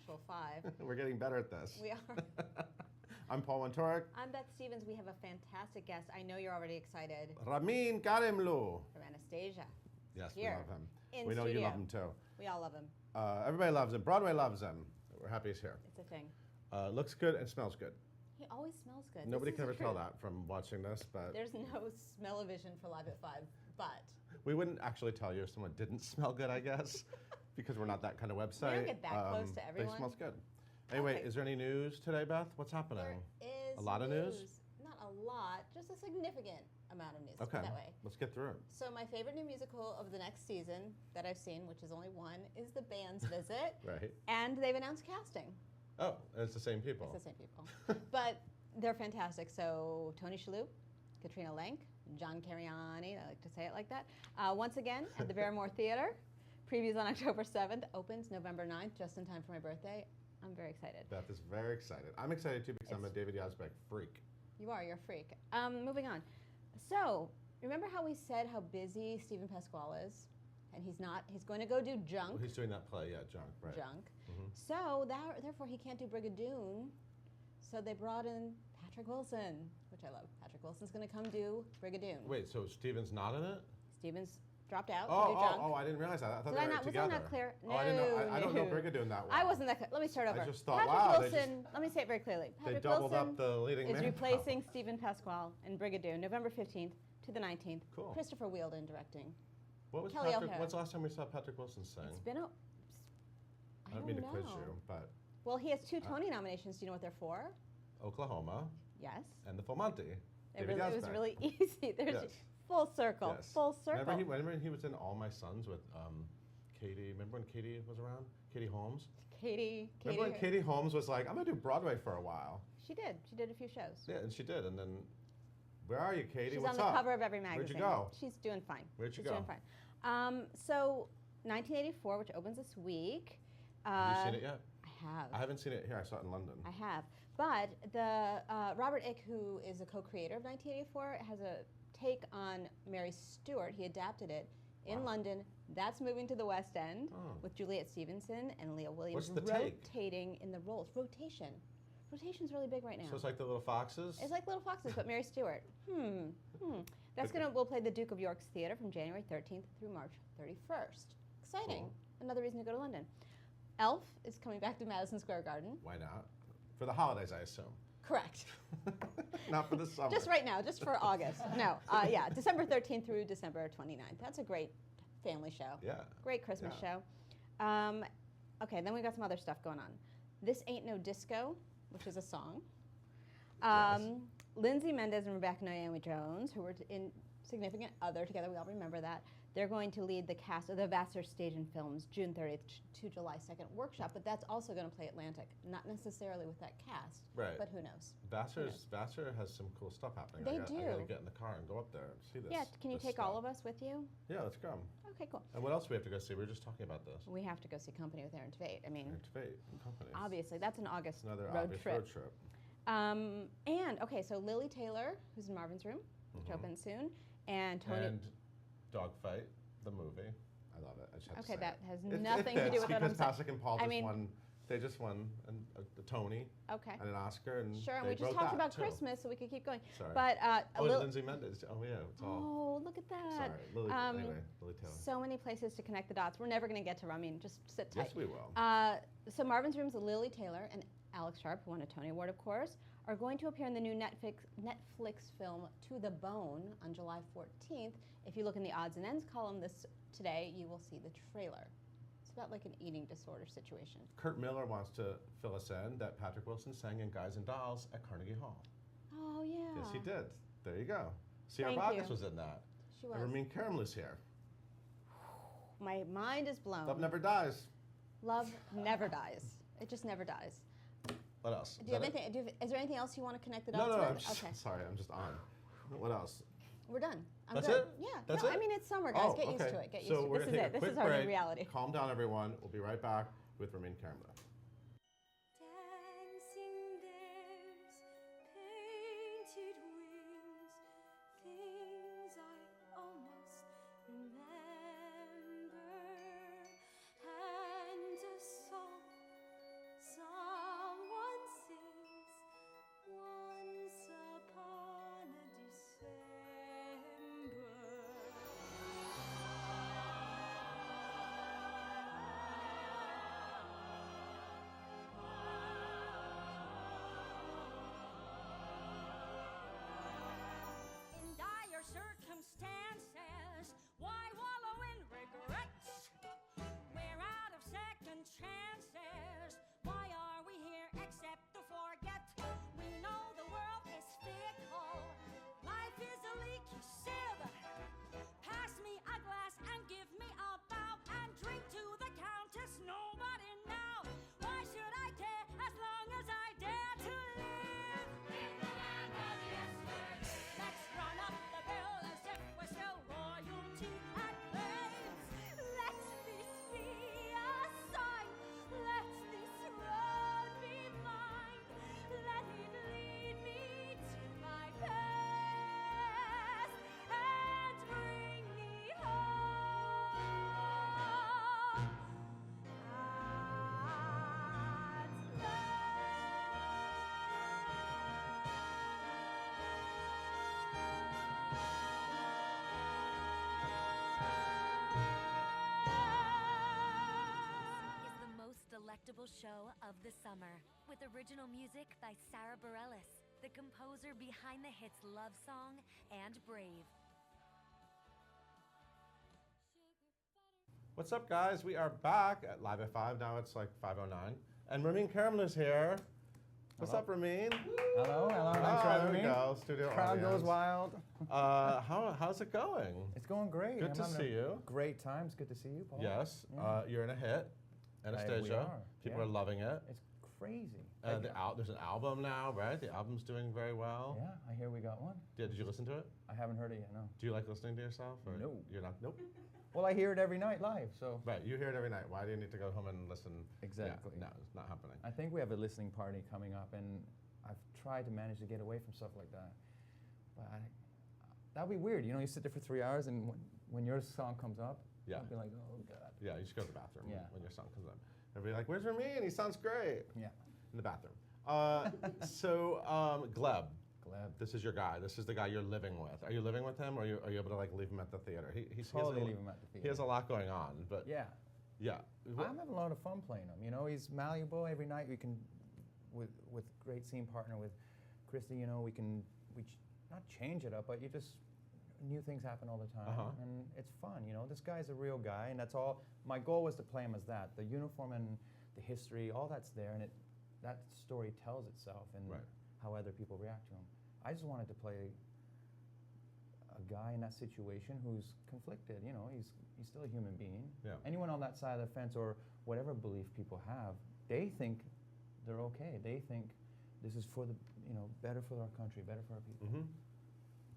actual 5. We're getting better at this. We are. I'm Paul Wontorek. I'm Beth Stevens. We have a fantastic guest. I know you're already excited. Ramin Karimloo. From Anastasia. Yes, Here, we love him. in We know studio. you love him too. We all love him. Everybody loves him. Broadway loves him. We're happy he's here. It's a thing. Looks good and smells good. He always smells good. Nobody This can is ever true. tell that from watching this, but There's no smell-o-vision for Live at 5, but we wouldn't actually tell you if someone didn't smell good, I guess, because we're not that kind of website. We don't get that close to But everyone. he smells good. Anyway, Okay. is there any news today, Beth? What's happening? there is A lot of news? Not a lot, just a significant amount of news. Okay, That way. let's get through it. So my favorite new musical of the next season that I've seen, which is only one, is The Band's Visit. Right. And they've announced casting. Oh, it's the same people. It's the same people. But they're fantastic. So Tony Shalhoub, Katrina Lenk, John Cariani, I like to say it like that. Once again, at the Barrymore Theater. Previews on October 7th, opens November 9th, just in time for my birthday. I'm very excited. Beth is very excited. I'm excited too because I'm a David Yazbek freak. You are, you're a freak. Moving on. So, remember how we said how busy Stephen Pasquale is? And he's going to go do Junk. Well, he's doing that play, yeah, Junk, right. Junk. Mhm. So, therefore, he can't do Brigadoon. So they brought in Patrick Wilson, which I love. Patrick Wilson's going to come do Brigadoon. Wait, so Steven's not in it? Stephen's dropped out to do Junk. I didn't realize that. I thought Did they I were not, was together. I not clear? Oh, I didn't know. I don't know no. Brigadoon that well. I wasn't that clear. Let me start over. I just thought, Patrick wow, they Wilson, let me say it very clearly. Patrick doubled Wilson up the leading is man. replacing Stephen Pasquale in Brigadoon, November 15th to the 19th. Cool. Christopher Wheeldon directing. What was Kelly Patrick? O'Hara. When's the last time we saw Patrick Wilson sing? It's been a... I don't mean to quiz you, but Well, he has 2 Tony nominations. Do you know what they're for? Oklahoma Yes. and the Full Monty. It David was Yazbek. really easy. There's Yes. full circle. Yes. Full circle. Remember he was in All My Sons with Katie. Remember when Katie was around? Katie Holmes. Katie. Remember when Katie Holmes was like, I'm gonna do Broadway for a while. She did. She did a few shows. Yeah, and she did. And then, where are you, Katie? She's What's on the up? cover of every magazine. Where'd you go? She's doing fine. Where'd you She's go? doing fine. So, 1984, which opens this week. Have you seen it yet? I have. I haven't seen it here. I saw it in London. I have. But the Robert Ick, who is a co-creator of 1984, has a take on Mary Stuart. He adapted it in Wow. London. That's moving to the West End Oh. with Juliet Stevenson and Leah Williams What's the take? rotating in the roles. Rotation. Rotation's really big right now. So it's like the Little Foxes? It's like Little Foxes, but Mary Stewart. That's we'll play the Duke of York's Theatre from January 13th through March 31st. Exciting. Cool. Another reason to go to London. Elf is coming back to Madison Square Garden. Why not? For the holidays, I assume. Correct. Not for the summer. Just right now, just for August. No, yeah, December 13th through December 29th. That's a great family show. Yeah. Great Christmas show. Okay, then we got some other stuff going on. This Ain't No Disco, which is a song. Yes. Lindsay Mendez and Rebecca Naomi Jones, who were in Significant Other together, we all remember that. They're going to lead the cast of the Vassar Stage and Films June 30th to July 2nd workshop, but that's also going to play Atlantic. Not necessarily with that cast, Right. but who knows? Vassar has some cool stuff happening. They I gotta do. get in the car and go up there and see this. Yeah, can you this take stuff. all of us with you? Yeah, let's go. Okay, cool. And what else do we have to go see? We were just talking about this. We have to go see Company with Aaron Tveit. I mean, Fate and companies. obviously, that's an August Another road obvious trip. road trip. And, okay, so Lily Taylor, who's in Marvin's Room, which opens soon, and Tony... And Dogfight, the movie. I love it. I just have to Okay, say that it. has It nothing to fits do with what I'm because saying. Pasek and Paul I mean- just won a Tony Okay. and an Oscar. And Sure, and they we just wrote talked that, about too. Christmas, so we could keep going. Sorry. But Lindsay Mendez. Oh, yeah, it's all. Oh, look at that. Sorry. Anyway, Lily Taylor. So many places to connect the dots. We're never going to get to Ramin. Just sit tight. Yes, we will. So Marvin's Room's Lily Taylor and Alex Sharp, who won a Tony Award, of course, are going to appear in the new Netflix film To the Bone on July 14th. If you look in the odds and ends column today, you will see the trailer. It's about like an eating disorder situation. Kurt Miller wants to fill us in that Patrick Wilson sang in Guys and Dolls at Carnegie Hall. Oh, yeah. Yes, he did. There you go. Sierra Thank Vargas you. was in that. She was. And Ramin Karimloo's here. My mind is blown. Love never dies. Love never dies. It just never dies. What else? Do you have anything? Is there anything else you want to connect the dots No, with? I'm just, Okay, sorry, I'm just on. What else? we're done. I'm That's good. it? Yeah. That's no, it? I mean, it's summer, guys. Get used okay. to it. Get used So to it. we're This is gonna take it. a This quick is our new break. reality. Calm down, everyone. We'll be right back with Ramin Karimloo. Dancing dares, painted wings, things I almost remember, and a soft delectable show of the summer, with original music by Sarah Bareilles, the composer behind the hits Love Song and Brave. What's up, guys? We are back at Live at 5. Now it's like 5:09. And Ramin Karimloo's here. What's Hello. up, Ramin? Hello, hello. Thanks for Oh, having there we me. go. Studio Crowd audience. goes wild. How's it going? It's going great. Good I'm to having see a you. Great time. It's good to see you, Paul. Yes. Yeah. You're in a hit, Anastasia. we are, People yeah. are loving it. It's crazy. There's an album now, right? The album's doing very well. Yeah, I hear we got one. Did you listen to it? I haven't heard it yet, no. Do you like listening to yourself? Or No. You're not? Nope. Well, I hear it every night live, so. Right, you hear it every night. Why do you need to go home and listen? Exactly. Yeah, no, it's not happening. I think we have a listening party coming up, and I've tried to manage to get away from stuff like that. But that'd be weird. You know, you sit there for 3 hours, and when your song comes up, Yeah. I'll be like, oh, God. Yeah, you should go to the bathroom Yeah. when your song comes up. They'll be like, "Where's Ramin? He sounds great." Yeah. In the bathroom. Gleb. Glad. This is your guy. This is the guy you're living with. Are you living with him, or are you able to like leave him at the theater? He Totally has a, leave him at the He theater. has a lot going on, but Yeah. yeah. I'm having a lot of fun playing him. You know, he's malleable. Every night we can, with great scene partner with Christy. You know, not change it up, but you just new things happen all the time, and it's fun. You know, this guy's a real guy, and that's all. My goal was to play him as that. The uniform and the history, all that's there, and that story tells itself and Right. how other people react to him. I just wanted to play a guy in that situation who's conflicted. You know, he's still a human being. Yeah. Anyone on that side of the fence or whatever belief people have, they think they're okay. They think this is for the, better for our country, better for our people. Mm-hmm.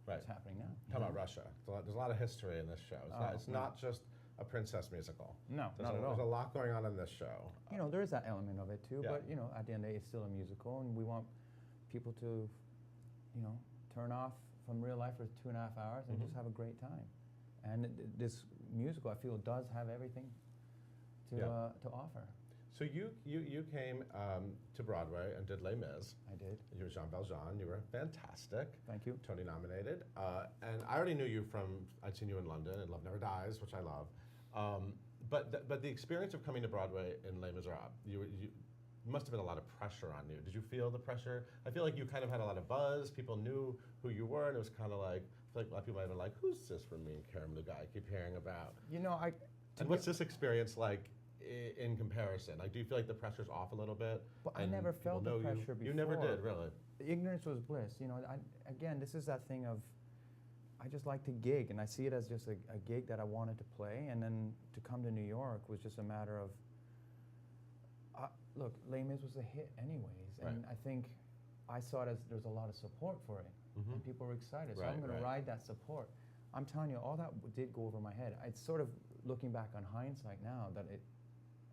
Right. It's happening now. Talk about Russia. There's a lot of history in this show. It's not just a princess musical. No, There's not at all. There's a lot going on in this show. You know, there is that element of it too, Yeah. but at the end of the day, it's still a musical, and we want people to, turn off from real life for 2.5 hours and just have a great time. And this musical, I feel, does have everything to offer. So you came to Broadway and did Les Mis. I did. You were Jean Valjean. You were fantastic. Thank you. Tony nominated. And I already knew you from, I'd seen you in London and Love Never Dies, which I love. But the experience of coming to Broadway in Les Miserables, you must have been a lot of pressure on you. Did you feel the pressure? I feel like you kind of had a lot of buzz. People knew who you were, and it was kind of like, I feel like a lot of people might have been like, who's this Ramin Karimloo guy I keep hearing about? And what's this experience like in comparison? Like, do you feel like the pressure's off a little bit? But I never felt the pressure before. You never did, really? Ignorance was bliss. Again, this is that thing of, I just like to gig, and I see it as just a gig that I wanted to play, and then to come to New York was just a matter of, look, Les Mis was a hit anyways, and I think I saw it as there's a lot of support for it, and people were excited, so I'm going to ride that support. I'm telling you, all that did go over my head. It's sort of looking back on hindsight now that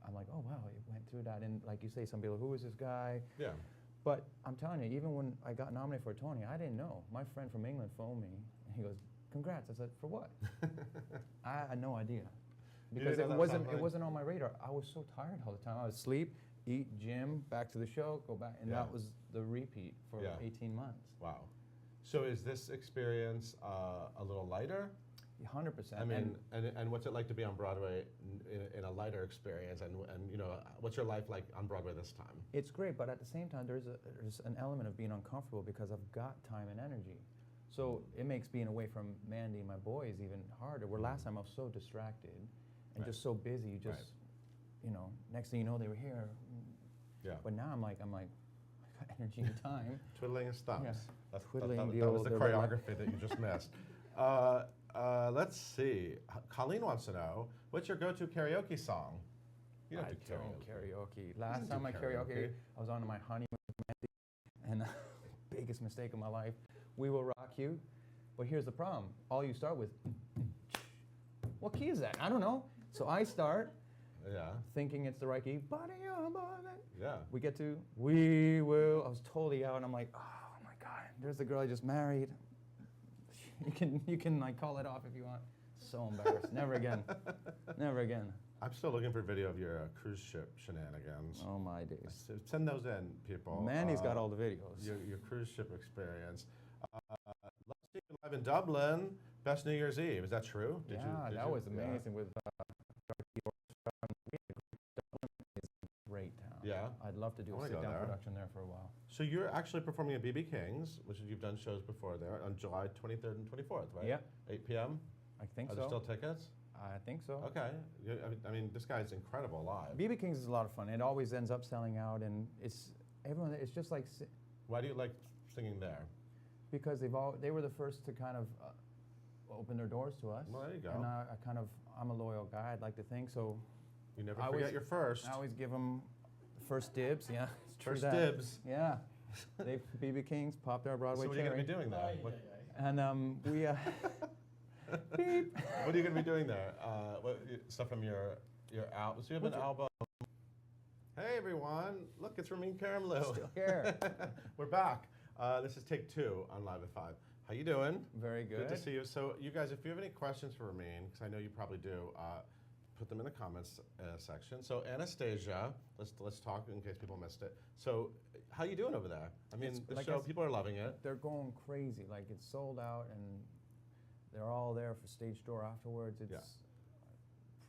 I'm like, oh wow, it went through that, and like you say, some people, who is this guy? Yeah. But I'm telling you, even when I got nominated for a Tony, I didn't know. My friend from England phoned me, and he goes, "Congrats!" I said, "For what?" I had no idea, because it wasn't on my radar. I was so tired all the time. I would sleep, eat, gym, back to the show, go back, and that was the repeat for 18 months. Wow. So is this experience a little lighter? 100%. I mean, and what's it like to be on Broadway in a lighter experience? And what's your life like on Broadway this time? It's great, but at the same time, there's an element of being uncomfortable because I've got time and energy. So it makes being away from Mandy and my boys even harder. Where last time I was so distracted and just so busy, you just, next thing you know, they were here. Yeah. But now I'm like, I got energy and time. Twiddling his thumbs. Yeah. That was the choreography that you just missed. Let's see. Colleen wants to know, what's your go-to karaoke song? You don't do karaoke. Last time I karaoke, I was on my honeymoon with Mandy, and biggest mistake of my life. We Will Rock You. But here's the problem. All you start with, what key is that? I don't know. So I start thinking it's the right key. Yeah. We get to, we will. I was totally out, and I'm like, oh my God, there's the girl I just married. You can like call it off if you want. So embarrassed. Never again. Never again. I'm still looking for video of your cruise ship shenanigans. Oh my days. Send those in, people. Mandy's got all the videos. Your cruise ship experience. Let's see you live in Dublin. Best New Year's Eve. Is that true? Did that was amazing with Dublin is a great Yeah. I'd love to do I a wanna go sit-down there. production there for a while. So you're actually performing at BB King's, which is, you've done shows before there, on July 23rd and 24th, right? Yeah. 8 p.m. I think Are so. there still tickets? I think so. Okay. I mean, this guy's incredible live. BB King's is a lot of fun. It always ends up selling out, and it's everyone. It's just like Why do you like singing there? because they were the first to kind of open their doors to us. Well, there you go. And I'm a loyal guy. I'd like to think so. You never I forget always- your first. I always give them first dibs. Yeah, it's true First that. dibs. Yeah, they BB King's popped our Broadway So what are you going to cherry. be doing there? What, And we beep. what are you going to be doing there? Stuff from your album. So you have an album. Hey everyone! Look, it's Ramin Karimloo. Still here. We're back. This is take 2 on Live at 5. How you doing? Very good. Good to see you. So you guys, if you have any questions for Ramin, because I know you probably do, put them in the comments section. So Anastasia, let's talk in case people missed it. So how you doing over there? I mean, It's the like show, I s- people are loving it. They're going crazy. Like it's sold out, and they're all there for stage door afterwards. It's Yeah.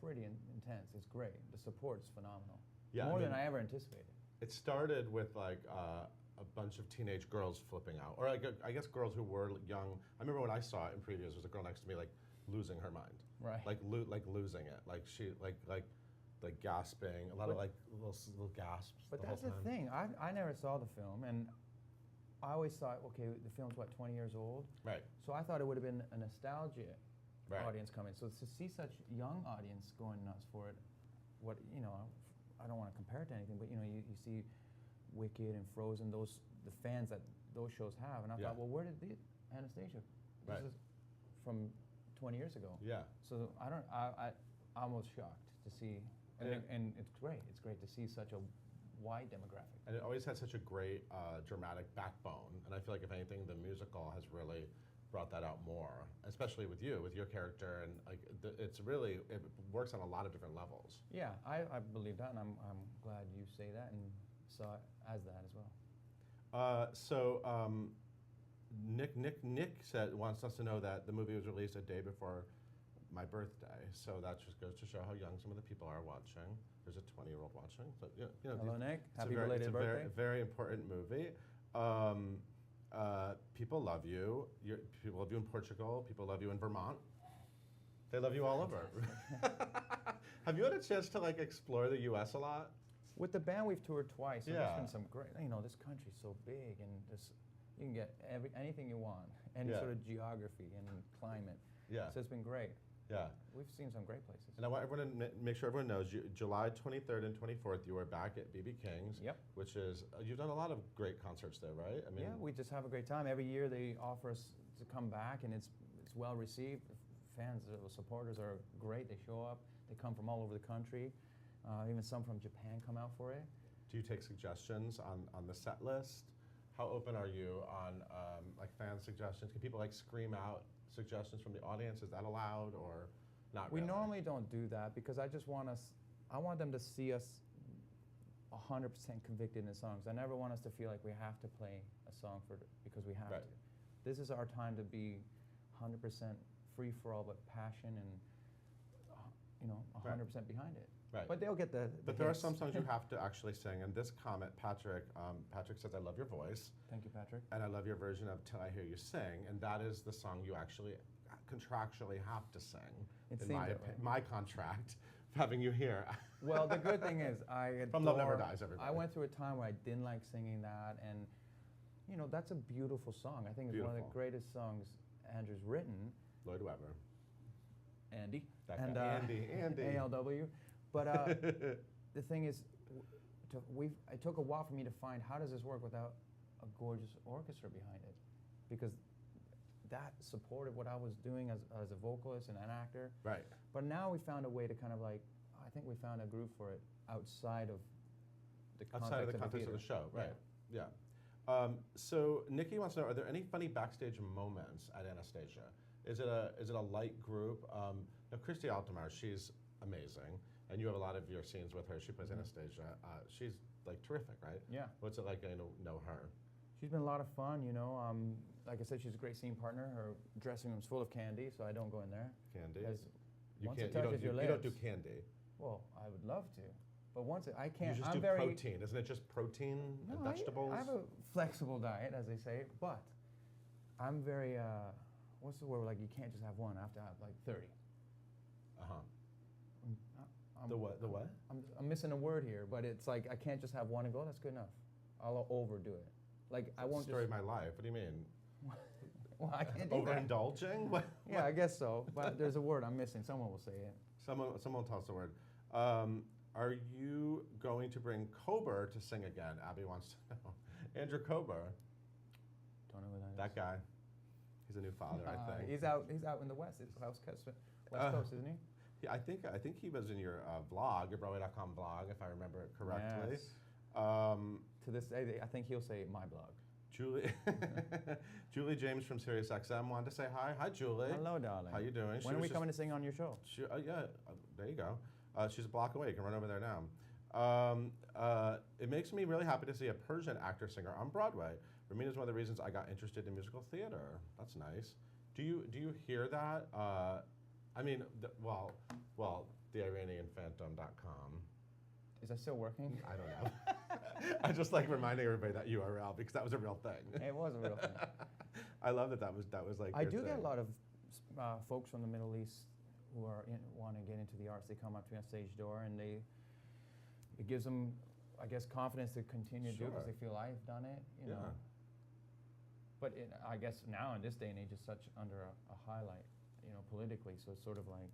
pretty intense. It's great. The support's phenomenal. Yeah, More I than mean- I ever anticipated. It started with like a bunch of teenage girls flipping out, or I guess girls who were young. I remember when I saw it in previews, there was a girl next to me like losing her mind, Right. like losing it, like she like gasping, a lot of But- like little gasps. But the that's whole the time. thing. I never saw the film, and I always thought, okay, the film's what 20 years old, Right. so I thought it would have been a nostalgia Right. audience coming. So to see such young audience going nuts for it, what I don't want to compare it to anything, but you see Wicked and Frozen, the fans that those shows have, and I Yeah. thought, well, where did the Anastasia? Right. This is from 20 years ago. Yeah. So I'm almost shocked to see, And and it's great. It's great to see such a wide demographic. And it always had such a great dramatic backbone. And I feel like if anything, the musical has really brought that out more, especially with you, with your character, and like it works on a lot of different levels. Yeah, I believe that, and I'm glad you say that and saw it as that as well. Nick wants us to know that the movie was released a day before my birthday, so that just goes to show how young some of the people are watching. There's a 20-year-old watching, so Hello, Nick. it's a Happy very- belated it's a birthday. very important movie. People love you. People love you in Portugal. People love you in Vermont. They love you all over. Have you had a chance to like explore the U.S. a lot? With the band, we've toured twice. So Yeah. There's been some great. This country's so big, and you can get anything you want, any Yeah. sort of geography and climate. Yeah. So it's been great. Yeah. We've seen some great places. And I want everyone to make sure everyone knows, July 23rd and 24th, you are back at BB King's. Yep. Which is, you've done a lot of great concerts there, right? I mean, Yeah, we just have a great time. Every year they offer us to come back, and it's well received. Fans, supporters are great. They show up. They come from all over the country. Even some from Japan come out for it. do you take suggestions on the set list? How open are you on like fan suggestions? Can people like scream out suggestions from the audience? Is that allowed or not We really? normally don't do that because I want them to see us 100% convicted in the songs. I never want us to feel like we have to play a song because we have Right. to. This is our time to be 100% free for all, but passion and 100% behind it. Right. But they'll get the But there are hits. some songs you have to actually sing. And this comment, Patrick says, I love your voice. Thank you, Patrick. And I love your version of Till I Hear You Sing. And that is the song you actually contractually have to sing. It in seems that way. my contract, having you here. Well, the good thing is From Love Never adore- Dies, everybody. I went through a time where I didn't like singing that, and that's a beautiful song. I think it's one of Beautiful. the greatest songs Andrew's written. Lloyd Webber. Andy. That and guy. Andy. ALW. But the thing is, it took a while for me to find how does this work without a gorgeous orchestra behind it, because that supported what I was doing as a vocalist and an actor. Right. But now we found a way to kind of like, I think we found a groove for it outside of the Outside of the context of the show, right? Yeah. So Nikki wants to know: are there any funny backstage moments at Anastasia? Is it a light group? Now Christy Altamar, she's amazing, and you have a lot of your scenes with her. She plays Anastasia. She's like terrific, right? Yeah. What's it like getting to know her? She's been a lot of fun, like I said, she's a great scene partner. Her dressing room's full of candy, so I don't go in there. Candy. Because You once can't. it touches your You don't do lips- candy. Well, I would love to. But once I You can't, just I'm do very protein. Isn't it just protein and No, vegetables? I have a flexible diet, as they say, but I'm very what's the word? Like you can't just have one. I have to have like 30. Uh-huh. I'm, The what? The what? I'm missing a word here, but it's like I can't just have one and go. That's good enough. I'll overdo it. Like I won't Story just. of my life. What do you mean? Well, I can't do that. Overindulging? What? Yeah, I guess so. But there's a word I'm missing. Someone will say it. Someone tell us the word. Are you going to bring Kober to sing again? Abby wants to know. Andrew Kober, Don't know who that is. that guy. He's a new father, I think. He's out in the West. It's West Coast, isn't he? Yeah, I think he was in your blog, your Broadway.com blog, if I remember it correctly. Yes. Um, To this day, I think he'll say my blog. Julie James from SiriusXM wanted to say hi. Hi, Julie. Hello, darling. How you doing? When are we coming to sing on your show? There you go. She's a block away. You can run over there now. It makes me really happy to see a Persian actor-singer on Broadway. Ramin is one of the reasons I got interested in musical theater. That's nice. Do you hear that? I mean, the IranianPhantom.com. Is that still working? I don't know. I just like reminding everybody that URL because that was a real thing. It was a real thing. I love that was like. I your do get thing. a lot of folks from the Middle East who want to get into the arts. They come up to my stage door and it gives them, I guess, confidence to continue to do because Sure. they feel I've done it. You know. But I guess now in this day and age, it's such under a highlight, politically. So it's sort of like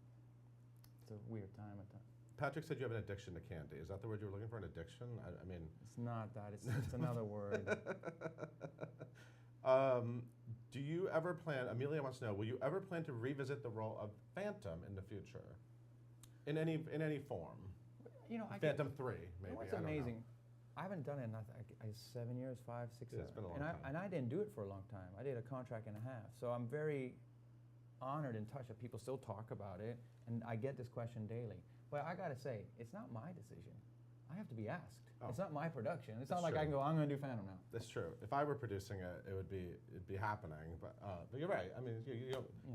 it's a weird time at that. Patrick said you have an addiction to candy. Is that the word you were looking for? An addiction? I mean. It's not that. It's another word. Do you ever plan? Amelia wants to know. Will you ever plan to revisit the role of Phantom in the future, in any form? Phantom 3, maybe. What's I don't know. amazing? I haven't done it in 7 years, 5, 6, Yeah, 7. it's been a long and time. and I didn't do it for a long time. I did a contract and a half. So I'm very honored and touched that people still talk about it, and I get this question daily. But I gotta say, it's not my decision. I have to be asked. Oh. It's not my production. It's That's not like I true. can go, I'm gonna do Phantom now. That's true. If I were producing it, it'd be happening. But you're right. I mean,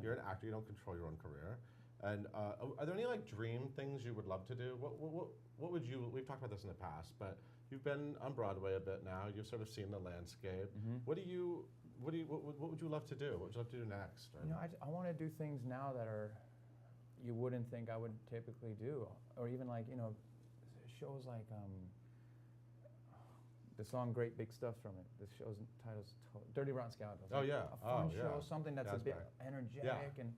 you're an actor. You don't control your own career. And are there any like dream things you would love to do? What would you? We've talked about this in the past, but you've been on Broadway a bit now. You've sort of seen the landscape. Mhm. What would you love to do? What would you love to do next? Or- I want to do things now that are you wouldn't think I would typically do, or even like shows like the song "Great Big Stuff" from it. The show's title's "Dirty Rotten Scoundrels." Oh, yeah. a fun Oh, yeah. show, something that's a bit Raspberry. energetic and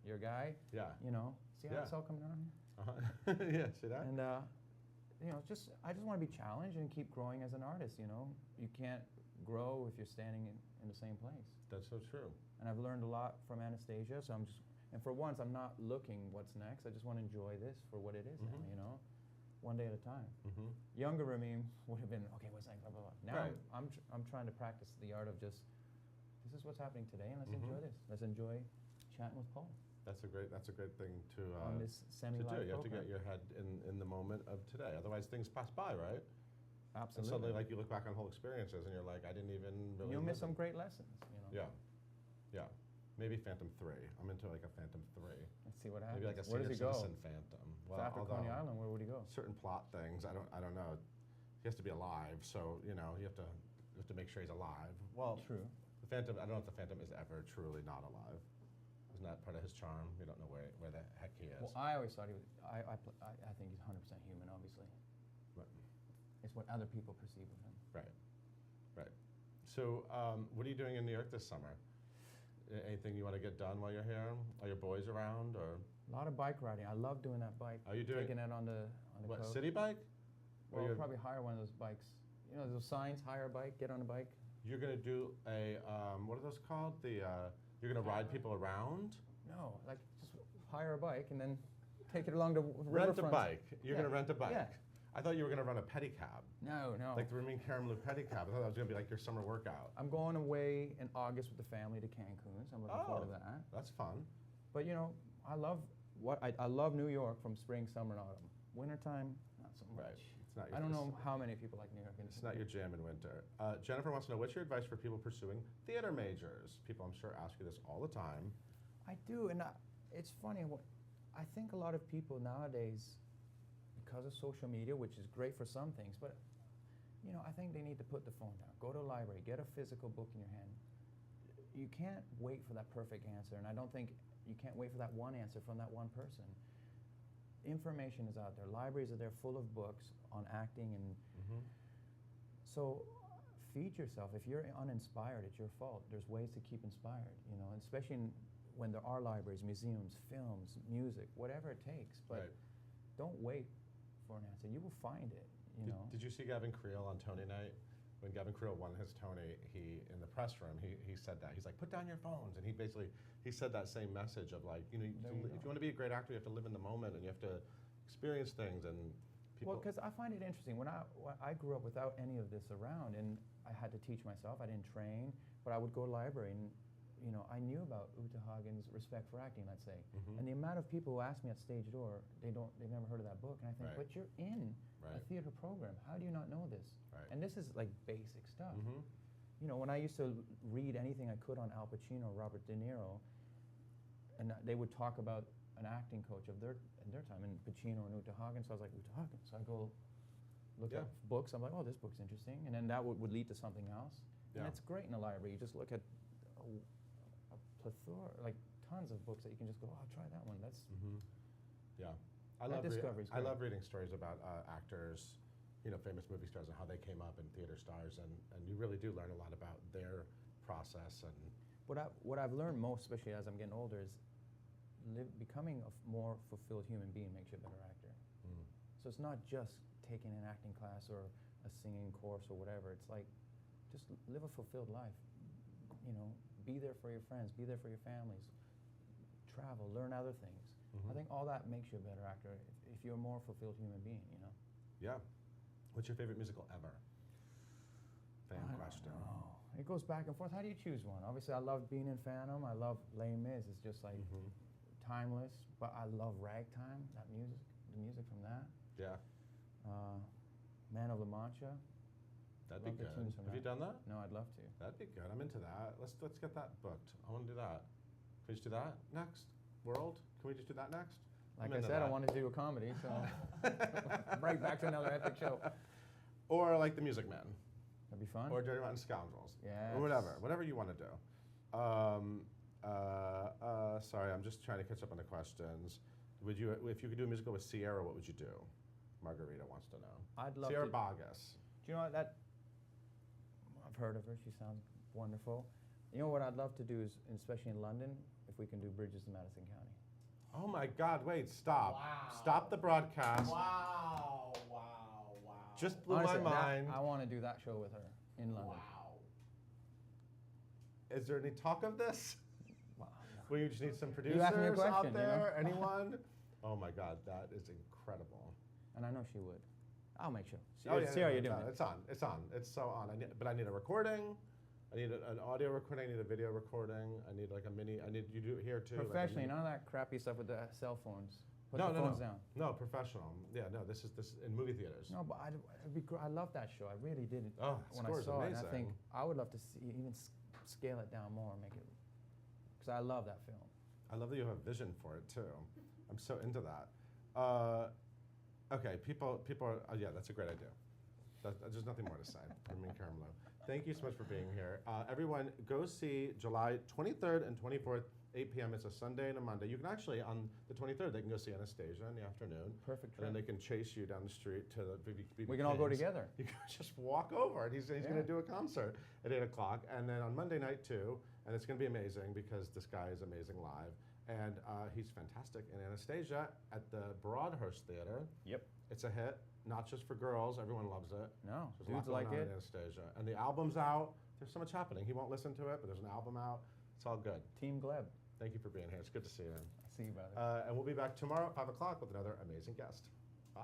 your guy. Yeah. See how it's all coming around here. Uh-huh. Yeah. See that? And I just want to be challenged and keep growing as an artist. You can't grow if you're standing in the same place. That's so true. And I've learned a lot from Anastasia, so and for once, I'm not looking what's next. I just want to enjoy this for what it is Mhm. now, one day at a time. Mm-hmm. Younger Ramin would have been, okay, what's next, blah, blah, blah. Now Right. I'm trying to practice the art of just, this is what's happening today, and let's Mhm. enjoy this. Let's enjoy chatting with Paul That's a great thing to on this to semi-live do. You have to program. get your head in the moment of today. Otherwise, things pass by, right? And Absolutely. suddenly, like you look back on whole experiences, and you're like, I didn't even really. You'll miss live some it. great lessons. Yeah, yeah. Maybe Phantom 3. I'm into like a Phantom 3. Let's see what happens. Maybe like a Where senior does he go? citizen Phantom. So after Coney Island, where would he go? certain plot things, I don't know. He has to be alive, so you have to make sure he's alive. Well, True. the Phantom. I don't know if the Phantom is ever truly not alive. Isn't that part of his charm? You don't know where the heck he is. Well, I always thought he was, I think he's 100% human, obviously. Right. It's what other people perceive of him. Right. So, what are you doing in New York this summer? Anything you want to get done while you're here? Are your boys around, or A lot of bike riding. I love doing that bike. Are you doing- taking it on the what coast. city bike? Or Well, you're- I'll probably hire one of those bikes. Those signs, hire a bike, get on a bike. You're gonna do a what are those called? You're gonna ride people around. No, like just hire a bike and then take it along the Rent a riverfront. bike. You're Yeah. gonna rent a bike. Yeah. I thought you were gonna run a pedicab, No. like the Ramin Karimloo pedicab. I thought that was gonna be like your summer workout. I'm going away in August with the family to Cancun, so I'm looking forward to that. That's fun. But I love New York from spring, summer, and autumn. Wintertime, not so much. Right. It's not your. I don't know how many people like New York. It's not your jam in winter. Jennifer wants to know, what's your advice for people pursuing theater majors? People, I'm sure, ask you this all the time. I do, and it's funny. I think a lot of people nowadays, because of social media, which is great for some things, but you know, I think they need to put the phone down. Go to a library, get a physical book in your hand. You can't wait for that perfect answer, and I don't think you can't wait for that one answer from that one person. Information is out there. Libraries are there full of books on acting, and so feed yourself. If you're uninspired, it's your fault. There's ways to keep inspired, you know, and especially when there are libraries, museums, films, music, whatever it takes. But don't wait for an answer. You will find it, you know. Did you see Gavin Creel on Tony night? When Gavin Creel won his Tony, he in the press room, he said that. He's like, put down your phones. And he said that same message of like, you know, if you want to be a great actor, you have to live in the moment and you have to experience things and people. Well, because I find it interesting. When I grew up without any of this around, and I had to teach myself. I didn't train, but I would go to the library, and you know, I knew about Uta Hagen's Respect for Acting, let's say. And the amount of people who ask me at stage door, they've never heard of that book, and I think, but you're in a theater program. How do you not know this? And this is like basic stuff. You know, when I used to read anything I could on Al Pacino, Robert De Niro, and they would talk about an acting coach of their time, and Pacino and Uta Hagen. So I was like, Uta Hagen. So I go look up books. I'm like, oh, this book's interesting, and then that would lead to something else. And it's great in a library. You just look at a plethora, like tons of books that you can just go, oh, I'll try that one. That's I love reading stories about actors, you know, famous movie stars and how they came up and theater stars, and you really do learn a lot about their process. And what I've learned most, especially as I'm getting older, is becoming a more fulfilled human being makes you a better actor. So it's not just taking an acting class or a singing course or whatever. It's like just live a fulfilled life. You know, be there for your friends, be there for your families, travel, learn other things. I think all that makes you a better actor if you're a more fulfilled human being, you know? Yeah. What's your favorite musical ever? Fan question. It goes back and forth. How do you choose one? Obviously, I love being in Phantom. I love Les Mis. It's just like timeless. But I love Ragtime, that music, the music from that. Yeah. Man of La Mancha. That'd be good. Have you done that? No, I'd love to. That'd be good. I'm into that. Let's get that booked. I want to do that. Can we just do that next? World? Can we just do that next? Like I said, I wanted to do a comedy, so right back to another epic show. Or like The Music Man. That'd be fun. Or Dirty Rotten Scoundrels. Yeah. Or whatever you want to do. Sorry, I'm just trying to catch up on the questions. Would you, if you could do a musical with Sierra, what would you do? Margarita wants to know. I'd love Sierra to. Boggess. Do you know what that? I've heard of her. She sounds wonderful. You know what I'd love to do is, especially in London, if we can do Bridges in Madison County. Oh my God! Wait, stop! Wow. Stop the broadcast. Wow! Just blew Honestly, my mind. I want to do that show with her in London. Wow! Is there any talk of this? Wow. We just need some producers You asked me a question, out there. you know? Anyone? Oh my God, that is incredible. And I know she would. I'll make sure. Sierra, you're doing it. It's on. It's on. It's so on. But I need a recording. I need an audio recording. I need a video recording. I need like a mini. I need you do it here too. Professionally, like none of that crappy stuff with the cell phones. Put No, the phones down. No, professional. Yeah, no. This is in movie theaters. No, but I love that show. I really did. Oh, when I score's saw it, and I think amazing. I would love to see even scale it down more, make it, because I love that film. I love that you have a vision for it too. I'm so into that. Okay, people are. Yeah, that's a great idea. There's nothing more to say. Ramin Karimloo. Thank you so much for being here. Everyone, go see July 23rd and 24th, 8 p.m. It's a Sunday and a Monday. You can actually, on the 23rd, they can go see Anastasia in the afternoon. Perfect And then trip. they can chase you down the street to the BB We can all go King's. together. You can just walk over, and he's going to do a concert at 8 o'clock. And then on Monday night, too, and it's going to be amazing because this guy is amazing live. And he's fantastic in Anastasia at the Broadhurst Theater. Yep. It's a hit, not just for girls. Everyone loves it. No, There's a lot dudes like going on it. in Anastasia. And the album's out. There's so much happening. He won't listen to it, but there's an album out. It's all good. Team Gleb. Thank you for being here. It's good to see you. See you, brother. And we'll be back tomorrow at 5 o'clock with another amazing guest. Bye.